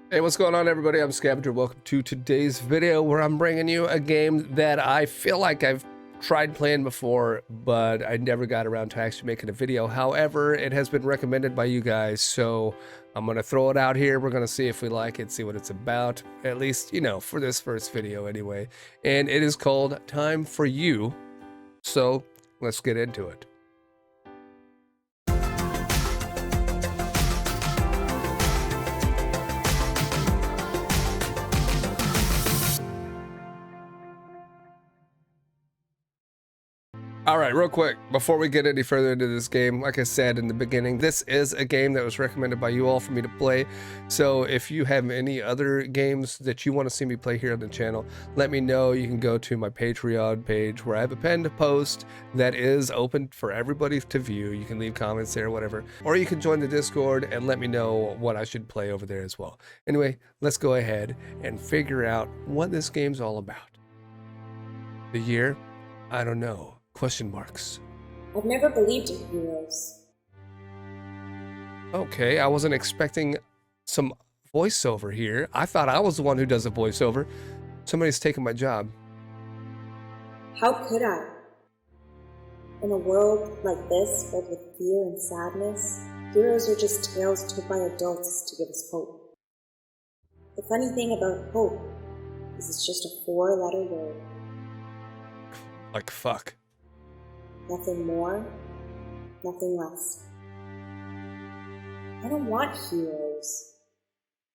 Hey, what's going on, everybody? I'm Scavenger. Welcome to today's video where I'm bringing you a game that I feel like I've tried playing before, but I never got around to actually making a video. However, it has been recommended by you guys, so I'm going to throw it out here. We're going to see if we like it, see what it's about, at least, you know, for this first video anyway. And it is called Time for You, so let's get into it. All right, real quick, before we get any further into this game, like I said in the beginning, this is a game that was recommended by you all for me to play. So if you have any other games that you want to see me play here on the channel, let me know. You can go to my Patreon page where I have a pinned post that is open for everybody to view. You can leave comments there, whatever. Or you can join the Discord and let me know what I should play over there as well. Anyway, let's go ahead and figure out what this game's all about. The year? I don't know. Question marks. I've never believed in heroes. Okay, I wasn't expecting some voiceover here. I thought I was the one who does a voiceover. Somebody's taking my job. How could I? In a world like this, filled with fear and sadness, heroes are just tales told by adults to give us hope. The funny thing about hope is it's just a 4-letter word. Like fuck. Nothing more, nothing less. I don't want heroes.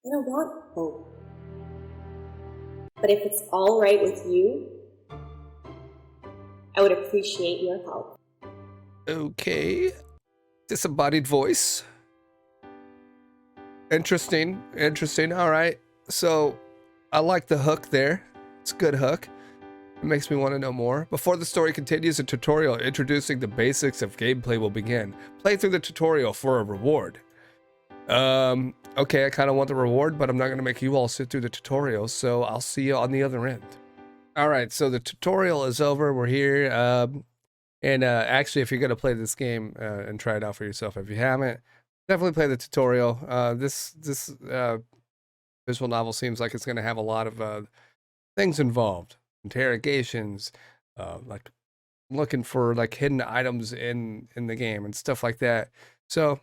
I don't want hope. But if it's all right with you, I would appreciate your help. Okay. Disembodied voice. Interesting. All right. So, I like the hook there. It's a good hook. It makes me want to know more. Before the story continues, a tutorial introducing the basics of gameplay will begin. Play through the tutorial for a reward. Okay, I kind of want the reward, but I'm not going to make you all sit through the tutorial, so I'll see you on the other end. All right, so the tutorial is over. We're here. Actually, if you're going to play this game and try it out for yourself, if you haven't, definitely play the tutorial. This visual novel seems like it's going to have a lot of things involved. Interrogations, like looking for like hidden items in the game and stuff like that. So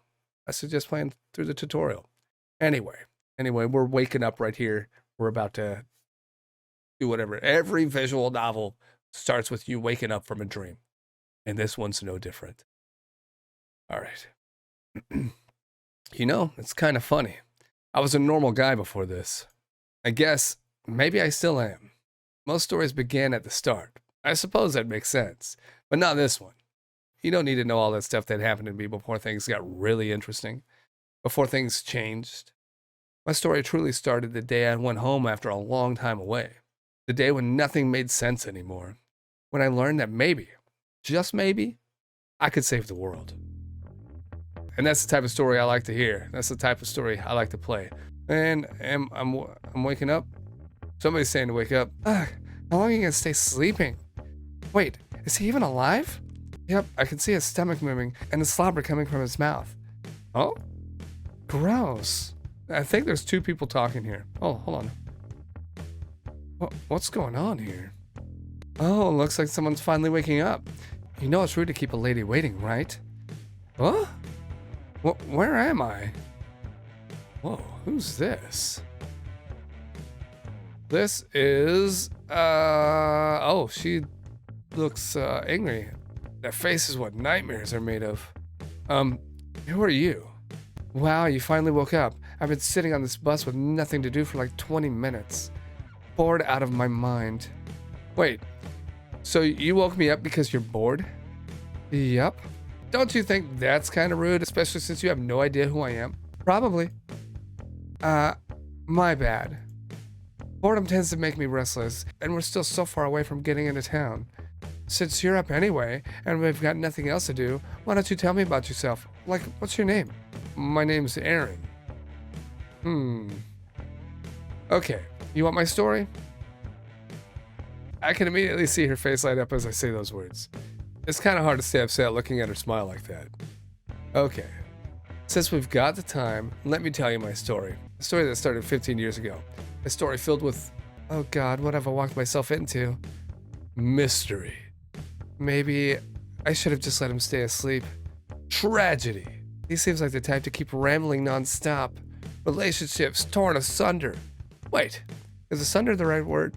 I suggest playing through the tutorial. Anyway, we're waking up right here. We're about to do whatever. Every visual novel starts with you waking up from a dream, and this one's no different. All right. You know, it's kind of funny. I was a normal guy before this. I guess maybe I still am. Most stories begin at the start. I suppose that makes sense, but not this one. You don't need to know all that stuff that happened to me before things got really interesting, before things changed. My story truly started the day I went home after a long time away, the day when nothing made sense anymore, when I learned that maybe, just maybe, I could save the world. And that's the type of story I like to hear. That's the type of story I like to play. And I'm waking up. Somebody's saying to wake up. Ugh, how long are you gonna stay sleeping? Wait, is he even alive? Yep, I can see his stomach moving and the slobber coming from his mouth. Oh? Gross. I think there's two people talking here. Oh, hold on. What's going on here? Oh, looks like someone's finally waking up. You know it's rude to keep a lady waiting, right? What? Where am I? Whoa, who's this? This is, oh, she looks angry. That face is what nightmares are made of. Who are you? Wow, you finally woke up. I've been sitting on this bus with nothing to do for like 20 minutes. Bored out of my mind. Wait, so you woke me up because you're bored? Yup. Don't you think that's kind of rude, especially since you have no idea who I am? Probably. My bad. Boredom tends to make me restless, and we're still so far away from getting into town. Since you're up anyway, and we've got nothing else to do, why don't you tell me about yourself? Like, what's your name? My name's Aaron. Okay, you want my story? I can immediately see her face light up as I say those words. It's kind of hard to stay upset looking at her smile like that. Okay, since we've got the time, let me tell you my story. A story that started 15 years ago. A story filled with, oh God, what have I walked myself into? Mystery. Maybe I should have just let him stay asleep. Tragedy. He seems like the type to keep rambling nonstop. Relationships torn asunder. Wait, is asunder the right word?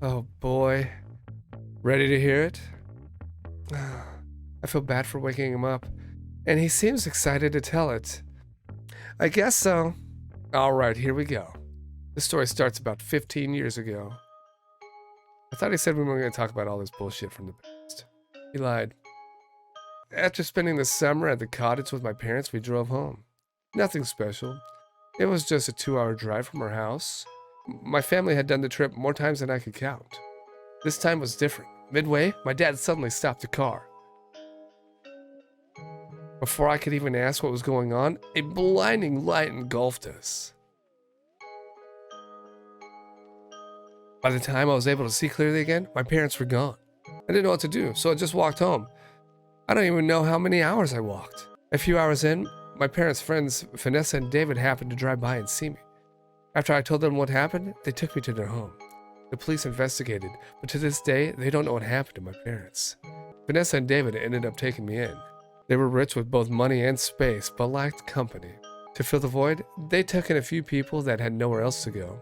Oh boy. Ready to hear it? I feel bad for waking him up, and he seems excited to tell it. I guess so. Alright, here we go. The story starts about 15 years ago. I thought he said we weren't going to talk about all this bullshit from the past. He lied. After spending the summer at the cottage with my parents, we drove home. Nothing special. It was just a 2-hour drive from our house. My family had done the trip more times than I could count. This time was different. Midway, my dad suddenly stopped the car. Before I could even ask what was going on, a blinding light engulfed us. By the time I was able to see clearly again, my parents were gone. I didn't know what to do, so I just walked home. I don't even know how many hours I walked. A few hours in, my parents' friends, Vanessa and David, happened to drive by and see me. After I told them what happened, they took me to their home. The police investigated, but to this day, they don't know what happened to my parents. Vanessa and David ended up taking me in. They were rich with both money and space, but lacked company. To fill the void, they took in a few people that had nowhere else to go.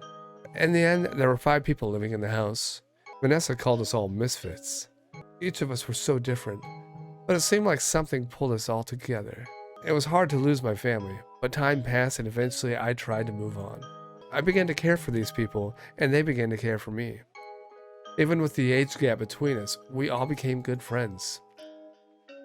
In the end, there were 5 people living in the house. Vanessa called us all misfits. Each of us were so different, but it seemed like something pulled us all together. It was hard to lose my family, but time passed and eventually I tried to move on. I began to care for these people, and they began to care for me. Even with the age gap between us, we all became good friends.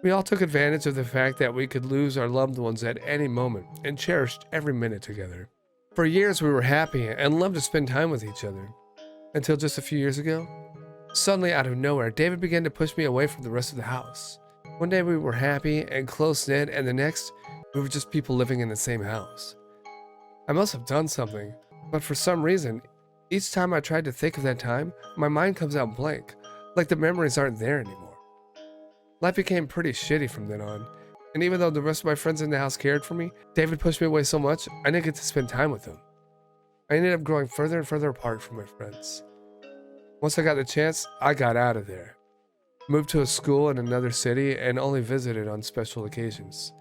We all took advantage of the fact that we could lose our loved ones at any moment and cherished every minute together. For years we were happy and loved to spend time with each other. Until just a few years ago, suddenly out of nowhere, David began to push me away from the rest of the house. One day we were happy and close-knit, and the next, we were just people living in the same house. I must have done something, but for some reason, each time I tried to think of that time, my mind comes out blank, like the memories aren't there anymore. Life became pretty shitty from then on, and even though the rest of my friends in the house cared for me, David pushed me away so much, I didn't get to spend time with him. I ended up growing further and further apart from my friends. Once I got the chance, I got out of there. Moved to a school in another city and only visited on special occasions.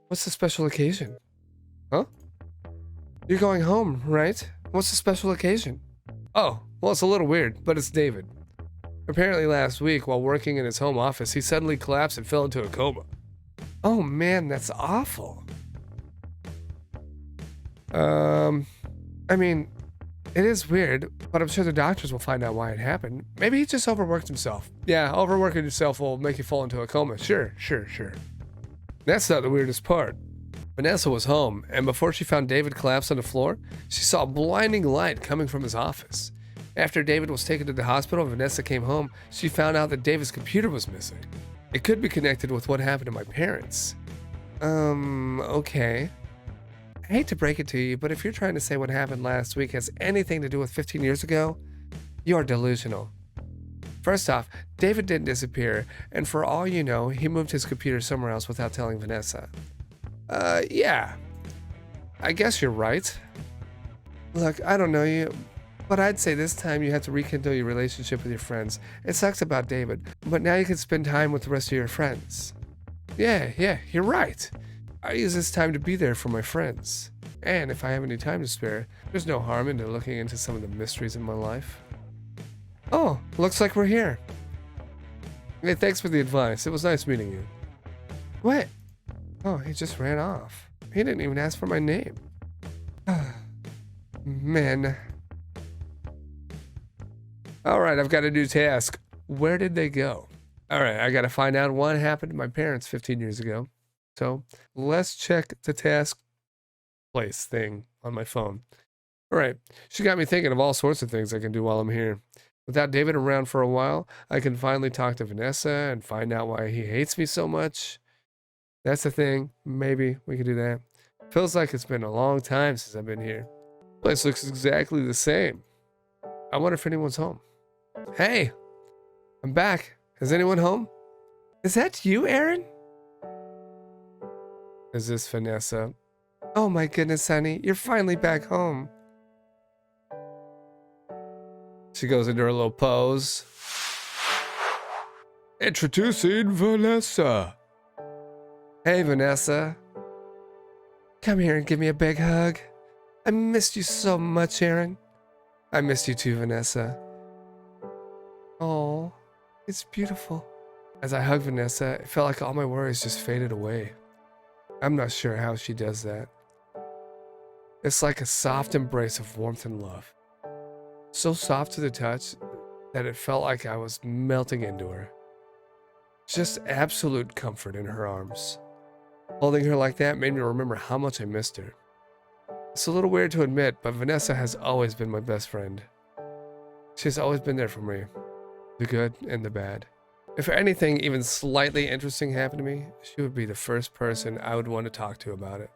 What's the special occasion? Huh? You're going home, right? What's the special occasion? Oh, well, it's a little weird, but it's David. Apparently last week, while working in his home office, he suddenly collapsed and fell into a coma. Oh man, that's awful. I mean, it is weird, but I'm sure the doctors will find out why it happened. Maybe he just overworked himself. Yeah, overworking yourself will make you fall into a coma. Sure. That's not the weirdest part. Vanessa was home, and before she found David collapsed on the floor, she saw a blinding light coming from his office. After David was taken to the hospital and Vanessa came home, she found out that David's computer was missing. It could be connected with what happened to my parents. Okay. I hate to break it to you, but if you're trying to say what happened last week has anything to do with 15 years ago, you're delusional. First off, David didn't disappear, and for all you know, he moved his computer somewhere else without telling Vanessa. Yeah. I guess you're right. Look, I don't know you, but I'd say this time you have to rekindle your relationship with your friends. It sucks about David, but now you can spend time with the rest of your friends. Yeah, you're right. I use this time to be there for my friends. And if I have any time to spare, there's no harm in looking into some of the mysteries in my life. Oh, looks like we're here. Hey, thanks for the advice. It was nice meeting you. What? Oh, he just ran off. He didn't even ask for my name. Man. Alright, I've got a new task. Where did they go? Alright, I gotta find out what happened to my parents 15 years ago. So, let's check the task place thing on my phone. Alright, she got me thinking of all sorts of things I can do while I'm here. Without David around for a while, I can finally talk to Vanessa and find out why he hates me so much. That's the thing. Maybe we could do that. Feels like it's been a long time since I've been here. Place looks exactly the same. I wonder if anyone's home. Hey, I'm back. Is anyone home? Is that you, Aaron? Is this Vanessa? Oh my goodness, honey, you're finally back home. She goes into her little pose. Introducing Vanessa. Hey, Vanessa. Come here and give me a big hug. I missed you so much, Aaron. I missed you too, Vanessa. Oh, it's beautiful. As I hugged Vanessa, it felt like all my worries just faded away. I'm not sure how she does that. It's like a soft embrace of warmth and love. So soft to the touch that it felt like I was melting into her. Just absolute comfort in her arms. Holding her like that made me remember how much I missed her. It's a little weird to admit, but Vanessa has always been my best friend. She's always been there for me, the good and the bad. If anything even slightly interesting happened to me, she would be the first person I would want to talk to about it.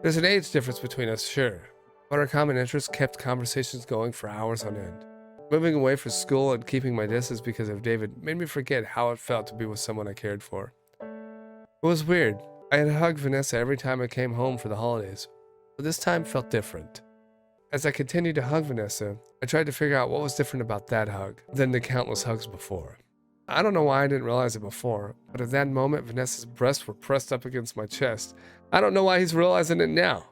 There's an age difference between us, sure, but our common interests kept conversations going for hours on end. Moving away from school and keeping my distance because of David made me forget how it felt to be with someone I cared for. It was weird. I had hugged Vanessa every time I came home for the holidays, but this time felt different. As I continued to hug Vanessa, I tried to figure out what was different about that hug than the countless hugs before. I don't know why I didn't realize it before, but at that moment, Vanessa's breasts were pressed up against my chest. I don't know why he's realizing it now.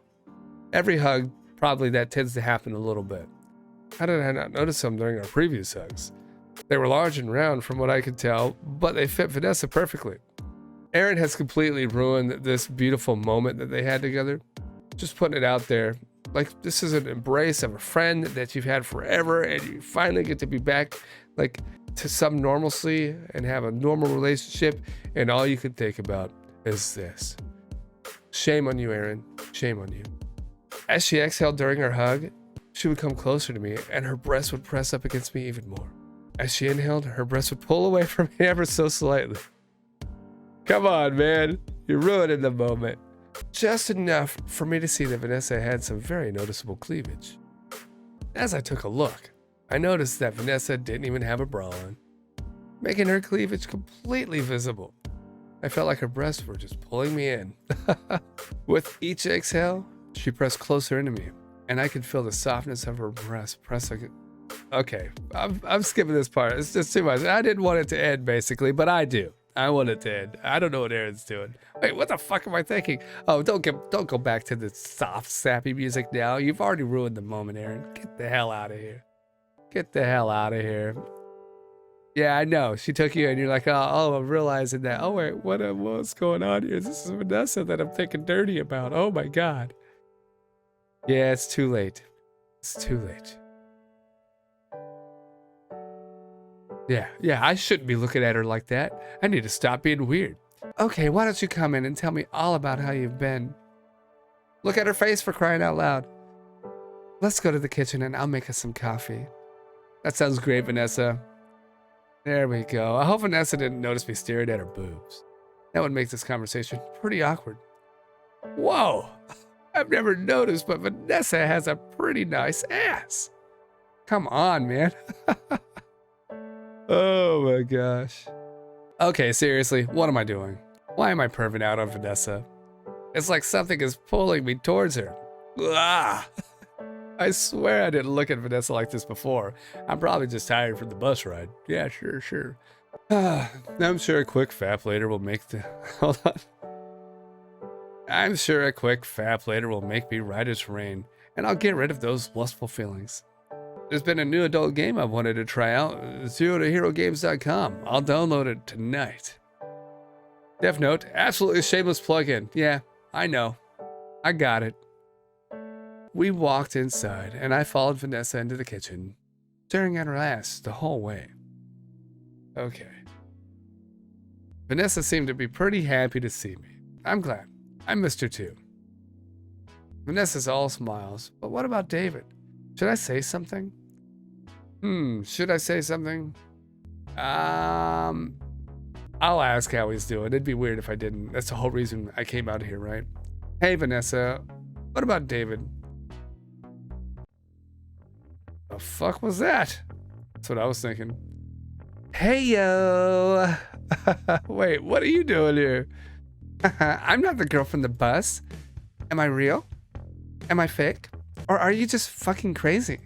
Every hug, probably that tends to happen a little bit. How did I not notice them during our previous hugs? They were large and round from what I could tell, but they fit Vanessa perfectly. Aaron has completely ruined this beautiful moment that they had together. Just putting it out there. Like, this is an embrace of a friend that you've had forever, and you finally get to be back, like, to some normalcy and have a normal relationship, and all you can think about is this. Shame on you, Aaron. Shame on you. As she exhaled during her hug, she would come closer to me, and her breast would press up against me even more. As she inhaled, her breast would pull away from me ever so slightly. Come on, man. You're ruining the moment. Just enough for me to see that Vanessa had some very noticeable cleavage. As I took a look, I noticed that Vanessa didn't even have a bra on, making her cleavage completely visible. I felt like her breasts were just pulling me in. With each exhale, she pressed closer into me, and I could feel the softness of her breast pressing. Okay, I'm skipping this part. It's just too much. I didn't want it to end, basically, but I do. I want it to end. I don't know what Aaron's doing. Wait, what the fuck am I thinking? Oh, don't go back to the soft, sappy music now. You've already ruined the moment, Aaron. Get the hell out of here. Get the hell out of here. Yeah, I know. She took you and you're like, oh, I'm realizing that. Oh, wait, what's going on here? This is Vanessa that I'm thinking dirty about. Oh, my God. Yeah, it's too late. It's too late. Yeah, I shouldn't be looking at her like that. I need to stop being weird. Okay, why don't you come in and tell me all about how you've been? Look at her face, for crying out loud. Let's go to the kitchen and I'll make us some coffee. That sounds great, Vanessa. There we go. I hope Vanessa didn't notice me staring at her boobs. That would make this conversation pretty awkward. Whoa! I've never noticed, but Vanessa has a pretty nice ass. Come on, man. Oh my gosh. Okay, seriously, what am I doing? Why am I perving out on Vanessa? It's like something is pulling me towards her. Ah! I swear I didn't look at Vanessa like this before. I'm probably just tired from the bus ride. Yeah, sure. I'm sure a quick fap later will make the... Hold on. I'm sure a quick fap later will make me right as rain, and I'll get rid of those lustful feelings. There's been a new adult game I've wanted to try out, ZeroToHeroGames.com. I'll download it tonight. Death Note, absolutely shameless plug-in. Yeah, I know. I got it. We walked inside, and I followed Vanessa into the kitchen, staring at her ass the whole way. Okay. Vanessa seemed to be pretty happy to see me. I'm glad. I missed her too. Vanessa's all smiles, but what about David? Should I say something? Should I say something? I'll ask how he's doing. It'd be weird if I didn't. That's the whole reason I came out here, right? Hey, Vanessa. What about David? The fuck was that? That's what I was thinking. Hey, yo. Wait, what are you doing here? I'm not the girl from the bus. Am I real? Am I fake? Or are you just fucking crazy?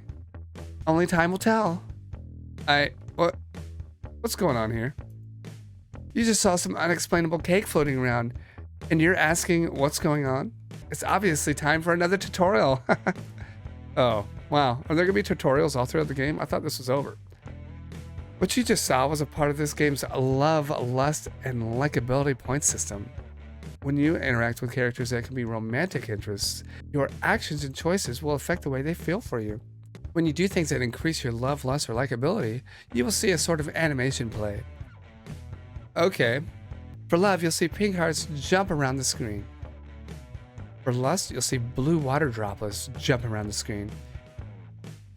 Only time will tell. What's going on here? You just saw some unexplainable cake floating around, and you're asking what's going on? It's obviously time for another tutorial. Oh, wow. Are there gonna be tutorials all throughout the game? I thought this was over. What you just saw was a part of this game's love, lust, and likability point system. When you interact with characters that can be romantic interests, your actions and choices will affect the way they feel for you. When you do things that increase your love, lust, or likability, you will see a sort of animation play. Okay. For love, you'll see pink hearts jump around the screen. For lust, you'll see blue water droplets jump around the screen.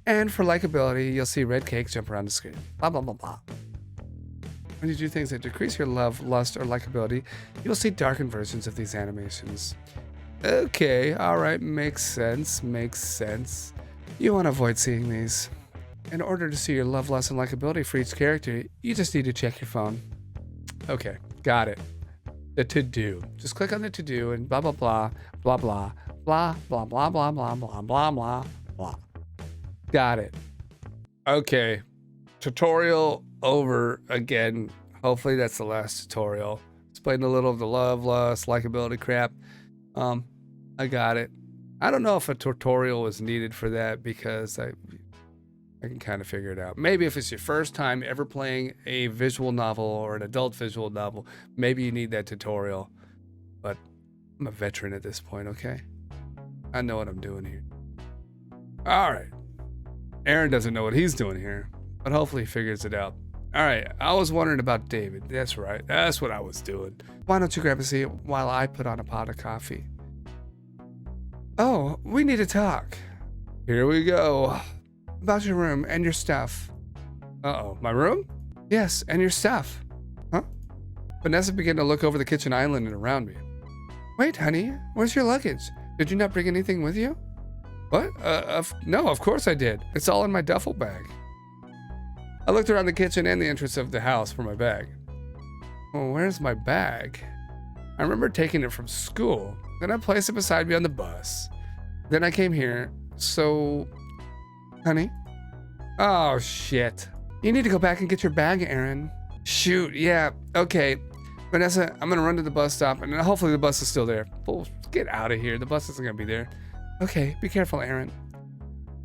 And for likability, you'll see red cakes jump around the screen. Blah, blah, blah, blah. When you do things that decrease your love, lust, or likability, you'll see darkened versions of these animations. Okay, alright, makes sense. You want to avoid seeing these. In order to see your love, lust, and likability for each character, you just need to check your phone. Okay, got it. The to-do. Just click on the to-do and blah, blah, blah, blah, blah, blah, blah, blah, blah, blah, blah, blah, blah, blah. Got it. Okay. Tutorial over again. Hopefully that's the last tutorial. Explained a little of the love, lust, likability crap. I got it. I don't know if a tutorial was needed for that because I can kind of figure it out. Maybe if it's your first time ever playing a visual novel or an adult visual novel, maybe you need that tutorial. But I'm a veteran at this point, okay? I know what I'm doing here. All right. Aaron doesn't know what he's doing here, but hopefully he figures it out. All right, I was wondering about David. That's right. That's what I was doing. Why don't you grab a seat while I put on a pot of coffee? Oh, we need to talk. Here we go. About your room and your stuff. Uh-oh, my room? Yes, and your stuff. Huh? Vanessa began to look over the kitchen island and around me. Wait, honey, where's your luggage? Did you not bring anything with you? What? No, of course I did. It's all in my duffel bag. I looked around the kitchen and the entrance of the house for my bag. Well, where's my bag? I remember taking it from school. Then I placed it beside me on the bus. Then I came here. So, honey? Oh, shit. You need to go back and get your bag, Aaron. Shoot, yeah, okay. Vanessa, I'm gonna run to the bus stop and hopefully the bus is still there. Oh, get out of here. The bus isn't gonna be there. Okay, be careful, Aaron.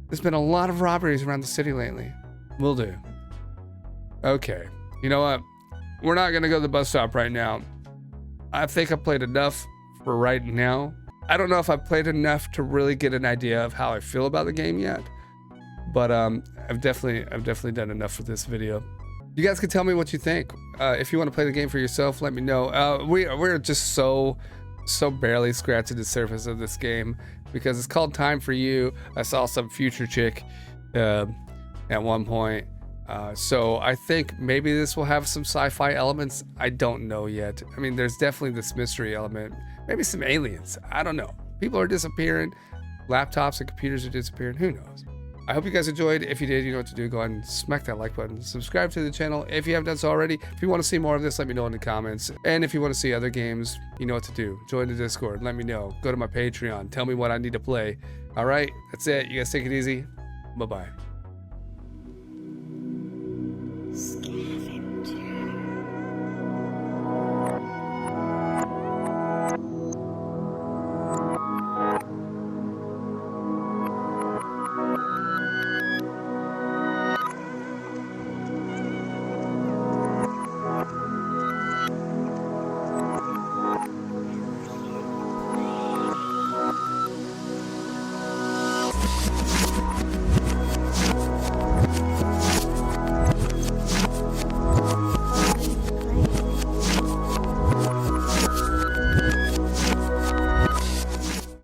There's been a lot of robberies around the city lately. Will do. Okay, you know what? We're not gonna go to the bus stop right now. I think I played enough for right now. I don't know if I've played enough to really get an idea of how I feel about the game yet, but I've definitely done enough for this video. You guys can tell me what you think. If you want to play the game for yourself, let me know. We're just so barely scratching the surface of this game because it's called Time for You. I saw some future chick at one point. So I think maybe this will have some sci-fi elements. I don't know yet. I mean, there's definitely this mystery element. Maybe some aliens. I don't know. People are disappearing. Laptops and computers are disappearing. Who knows? I hope you guys enjoyed. If you did, you know what to do. Go ahead and smack that like button. Subscribe to the channel if you haven't done so already. If you want to see more of this, let me know in the comments. And if you want to see other games, you know what to do. Join the Discord. Let me know. Go to my Patreon. Tell me what I need to play. All right, that's it. You guys take it easy. Bye-bye.